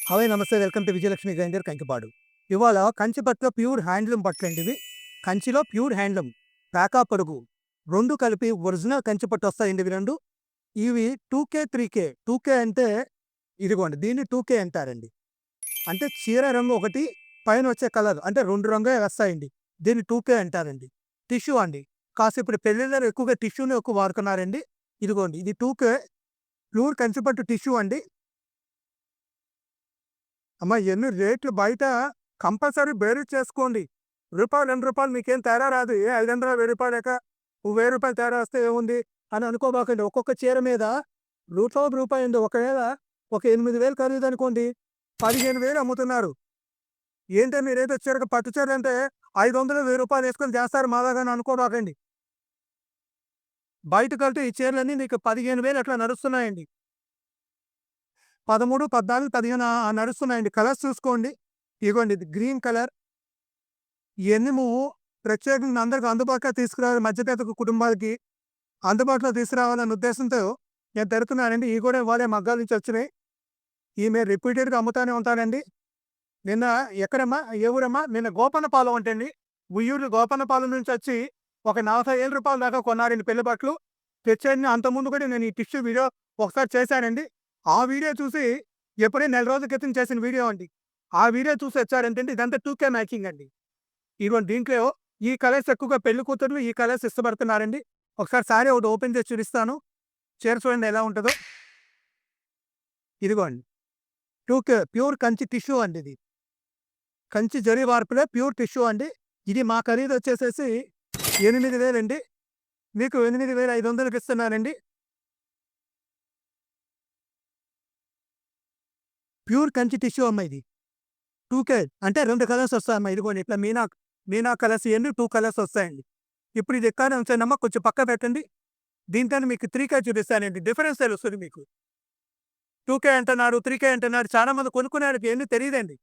Hi నమస్తే welcome to Vijayalakshmi grinder Kankipadu. ఇవాళ Kanchi బట్టలో pure handloom బట్టలండి ఇవి. కంచిలో ప్యూర్ హ్యాండ్లూమ్ పేకా పరుగు 2 కలిపి ఒరిజినల్ కంచి పట్టు వస్తాయండి ఇవి 2. ఇవి 2K, 3K. 2K అంటే ఇదిగోండి దీన్ని 2K అంటారండి. అంటే చీర రంగు ఒకటి పైన వచ్చే కలర్ అంటే 2 రంగులే వస్తాయండి. దీన్ని 2K అంటారండి. టిష్యూ అండి. ఇప్పుడు పెళ్ళిళ్ళలో ఎక్కువగా టిష్యూని ఎక్కువ వాడుతున్నారండి. ఇదిగోండి ఇది 2K ప్యూర్ కంచి పట్టు టిష్యూ అండి. అమ్మ ఎన్ని రేట్లు బయట కంపల్సరీ బేరీజ్ చేసుకోండి. రూపాయలు, రూ. 2 మీకేం తేడా రాదు. ఏ 500, రూ. 1000 లెక్క ఓ రూ. 1000 తేడా వస్తే ఏముంది అని అనుకోబాకండి. ఒక్కొక్క చీర మీద రూపాయి అండి. ఒకవేళ ఒక 8000 ఖరీదనుకోండి 15,000 అమ్ముతున్నారు. ఏంటి మీరేదో చీరకు పట్టు చీర అంటే 500, రూ. 1000 వేసుకొని చేస్తారు మాలాగా అని అనుకోబాకండి. బయటకంటే ఈ చీరలన్నీ మీకు 15,000 అట్లా నడుస్తున్నాయండి. 13, 14, 15 నడుస్తున్నాయండి. కలర్స్ చూసుకోండి. ఇగోండి ఇది గ్రీన్ కలర్. ఇయన్నీ నువ్వు ప్రత్యేకంగా అందరికి అందుబాటులో తీసుకురావాలి. మధ్యతరగతి కుటుంబాలకి అందుబాటులో తీసుకురావాలనే ఉద్దేశంతో నేను పెడుతున్నానండి. ఇవి కూడా ఇవాళే మగ్గాల నుంచి వచ్చినాయి. ఇవి మేము రిపీటెడ్‌గా అమ్ముతానే ఉంటానండి. నిన్న ఎక్కడమ్మా? ఏ ఊరమ్మా? నిన్న గోపన్నపాలెం అంటండి. ఉయ్యూరు గోపన్నపాలెం నుంచి వచ్చి ఒక రూ. 40,000 దాకా కొన్నారండి పెళ్లి బట్టలు. తెచ్చాను. అంతకుముందు కూడా నేను ఈ టిష్యూ వీడియో ఒకసారి చేశానండి. ఆ వీడియో చూసి ఎప్పుడో నెల రోజుల క్రితం చేసిన వీడియో అండి. ఆ వీడియో చూసి వచ్చారేంటంటే ఇదంతా 2K మ్యాచింగ్ అండి. ఇదిగోండి దీంట్లో ఈ కలర్స్ ఎక్కువగా పెళ్లి కూతుర్లు ఈ కలర్స్ ఇష్టపడుతున్నారండి. ఒకసారి సారీ ఒకటి ఓపెన్ చేసి చూపిస్తాను. చీర చూడండి ఎలా ఉంటదో. ఇదిగోండి 2K ప్యూర్ కంచి టిష్యూ అండి ఇది. కంచి జరీ వార్పులే ప్యూర్ టిష్యూ అండి. ఇది మా ఖరీదు వచ్చేసేసి 8,000 అండి. మీకు 8,500కి ఇస్తున్నానండి. ప్యూర్ కంచి టిష్యూ అమ్మ ఇది. 2K అంటే 2 కలర్స్ వస్తాయమ్మా. ఇదిగోండి ఇట్లా మీనా మీనా కలర్స్ ఇయన్నీ 2 కలర్స్ వస్తాయండి. ఇప్పుడు ఇది ఎక్కడ ఉంచానమ్మా కొంచెం పక్క పెట్టండి. దీంతోని మీకు 3K చూపిస్తానండి. డిఫరెన్స్ తెలుస్తుంది మీకు. 2K అంటున్నారు, 3K అంటున్నారు. చాలా మంది కొనుక్కునేవాడికి ఏంది తెలీదండి.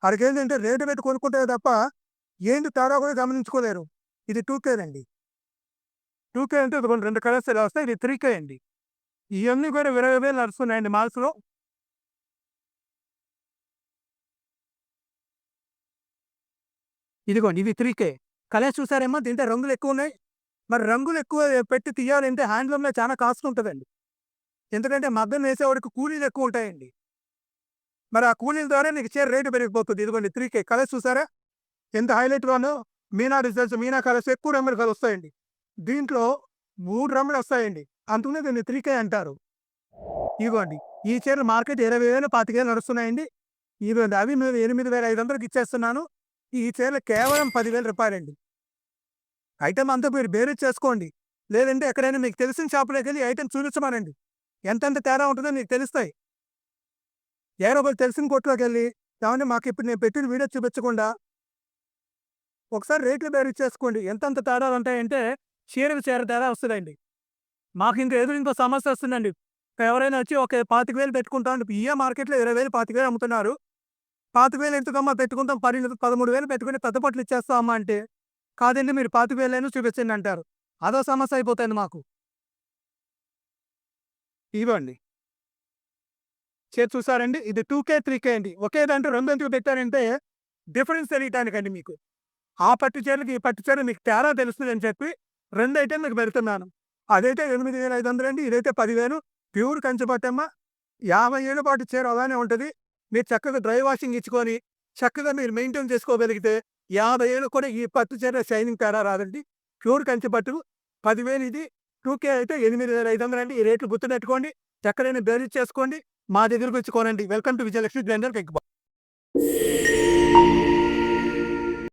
ఆడికేంటంటే రేటు పెట్టి కొనుక్కుంటారు తప్ప ఏంది తేడా కూడా గమనించుకోలేరు. ఇది 2K అండి. 2K అంటే ఇదిగోండి 2 కలర్స్ ఇలా వస్తాయి. ఇది 3K అండి. ఇయన్నీ కూడా 20,000 నడుస్తున్నాయండి మాల్స్‌లో. ఇదిగోండి ఇవి 3K. కలర్స్ చూసారేమో దీంట్లో రంగులు ఎక్కువున్నాయి. మరి రంగులు ఎక్కువ పెట్టి తీయాలంటే హ్యాండ్లూమ్‌లో చాలా కాస్ట్ ఉంటదండి. ఎందుకంటే మగ్గం వేసేవాడికి కూలీలు ఎక్కువ ఉంటాయండి. మరి ఆ కూలీల ద్వారా నీకు చీర రేటు పెరిగిపోతుంది. ఇదిగోండి 3K కలర్స్ చూసారా? ఎంత హైలైట్‌గానో మీనా డిజైన్స్, మీనా కలర్స్ ఎక్కువ రంగులు వస్తాయండి. దీంట్లో 3 రంగులు వస్తాయండి. అందుకనే దీన్ని 3K అంటారు. ఇదిగోండి ఈ చీరలు మార్కెట్ 20,000, 25,000 నడుస్తున్నాయండి. ఇదిగోండి అవి మేము 8,500కి ఇచ్చేస్తున్నాను. ఈ చీరలు కేవలం రూ. 10,000 ఐటెమ్ అంతా మీరు బేరీజ్ చేసుకోండి. లేదంటే ఎక్కడైనా మీకు తెలిసిన షాపులోకెళ్ళి ఐటెమ్ చూపించమనండి. ఎంతెంత తేడా ఉంటుందో మీకు తెలుస్తాయి. ఎవరో ఒకళ్ళు తెలిసిన కొట్టులోకెళ్ళి ఏవండీ మాకిప్పుడు నేను పెట్టిన వీడియో చూపించకుండా ఒకసారి రేట్లు బేరీజ్ చేసుకోండి. ఎంతెంత తేడాలుంటాయంటే చీరకు చీర తేడా వస్తదండి. మాకింక ఎదురు ఇంకో సమస్య వస్తుందండి. ఎవరైనా వచ్చి ఒక 25,000 పెట్టుకుంటాం అంటే ఇయ్యే మార్కెట్‌లో 20,000, 25,000 అమ్ముతున్నారు. 25,000 ఎందుకమ్మా పెట్టుకుంటాం 13,000 పెట్టుకొని పెద్ద బట్టలు ఇచ్చేస్తాం అమ్మా అంటే, కాదండి మీరు 25,000 చూపించండి అంటారు. అదో సమస్య అయిపోతుంది మాకు. ఇదిగోండి. చీర చూసారండి? ఇది 2K, 3K అండి. ఒకే దాంట్లో 2 ఎందుకు పెట్టానంటే డిఫరెన్స్ తెలియటానికండి మీకు. ఆ పట్టు చీరలకి, ఈ పట్టు చీరలు మీకు తేడా తెలుస్తదని చెప్పి 2 ఐటెమ్ మీకు పెడుతున్నాను. అదైతే 8,500 అండి. ఇదైతే 10,000 ప్యూర్ కంచి పట్టమ్మ. 50 ఏళ్ల పాటు చీర అలానే ఉంటది. మీరు చక్కగా డ్రై వాషింగ్ ఇచ్చుకొని, చక్కగా మీరు మెయింటైన్ చేసుకోగలిగితే 50 ఏళ్ళకి కూడా ఈ పట్టు చీర షైనింగ్ తేడా రాదండి. ప్యూర్ కంచి పట్టు 10,000 ఇది. 2K అయితే 8,500 అండి. ఈ రేట్లు గుర్తుపెట్టుకోండి. ఎక్కడైనా బేరీజ్ చేసుకోండి. మా దగ్గరకొచ్చి కొనండి. Welcome to Vijayalakshmi grinder Kankipadu.